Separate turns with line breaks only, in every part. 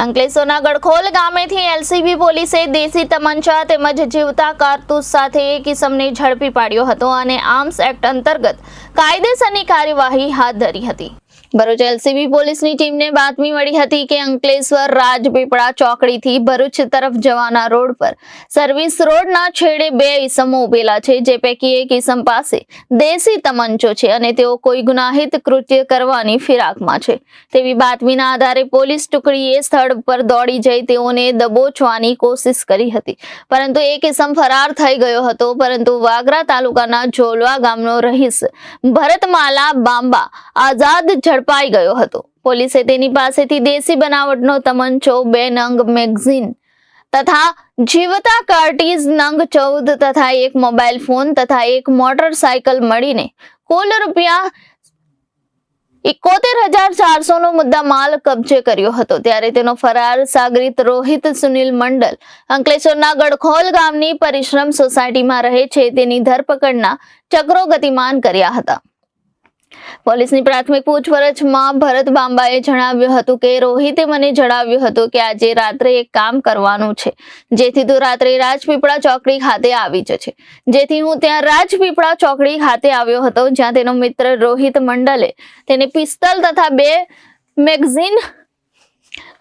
અંકલેશ્વરના ગડખોલ ગામેથી એલસીબી પોલીસે દેશી તમંચા તેમજ જીવતા કારતૂસ સાથે એક ઇસમને ઝડપી પાડ્યો હતો અને આર્મ્સ એક્ટ અંતર્ગત કાયદેસરની કાર્યવાહી હાથ ધરી હતી। ભરૂચ એલસીબી પોલીસની ટીમને બાતમી મળી હતી કે અંકલેશ્વર રાજપીપળા ચોકડીથી ભરૂચ તરફ જવાના રોડ પર સર્વિસ રોડના છેડે બે ઇસમો ઉભેલા છે, જે પૈકી એક ઇસમ પાસે દેશી તમંચો છે અને તેઓ કોઈ ગુનાહિત કૃત્ય કરવાની ફિરાકમાં છે તેવી બાતમીના આધારે પોલીસ ટુકડીએ સ્થળ પર દોડી જઈ તેઓને દબોચવાની કોશિશ કરી હતી, પરંતુ એક ઇસમ ફરાર થઈ ગયો હતો। પરંતુ વાગરા તાલુકાના જોલવા ગામનો રહીશ ભરતમાલા બાંબા આઝાદ ઝડપાઈ ગયો હતો। પોલીસે તેની પાસેથી દેશી બનાવટનો તમંચો, 2 નંગ મેગઝીન તથા જીવતા કાર્ટીજ નંગ 14 તથા એક મોબાઈલ ફોન તથા એક મોટરસાયકલ મળીને કુલ રૂપિયા 71,400 નો મુદ્દા માલ કબજે કર્યો હતો। ત્યારે તેનો ફરાર સાગરીત રોહિત સુનિલ મંડલ અંકલેશ્વરના ગડખોલ ગામની પરિશ્રમ સોસાયટીમાં રહે છે તેની ધરપકડના ચક્રો ગતિમાન કર્યા હતા। પોલીસની પ્રાથમિક પૂછપરછમાં ભરત બાંબાએ જણાવ્યું હતું કે રોહિતે મને જણાવ્યું હતું કે આજે રાત્રે એક કામ કરવાનું છે, જેથી તું રાત્રે રાજપીપળા ચોકડી ખાતે આવી જશે। જેથી હું ત્યાં રાજપીપળા ચોકડી ખાતે આવ્યો હતો, જ્યાં તેનો મિત્ર રોહિત મંડલે તેને પિસ્તલ તથા 2 મેગઝીન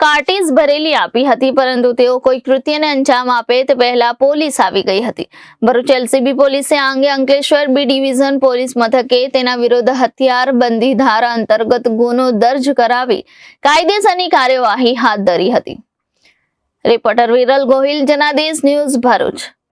કાર્ટીજ ભરેલી આપી હતી, પરંતુ તેઓ કોઈ કૃત્યને અંજામ આપે તે પહેલા પોલીસ આવી ગઈ હતી। ભરૂચ એલસીબી પોલીસે આ અંગે અંકલેશ્વર બી ડિવિઝન પોલીસ મથકે તેના વિરુદ્ધ હથિયાર બંધી ધારા અંતર્ગત ગુનો દર્જ કરાવી કાયદેસરની કાર્યવાહી હાથ ધરી હતી। Reporter Viral Gohil, Janadesh news, Bharuch.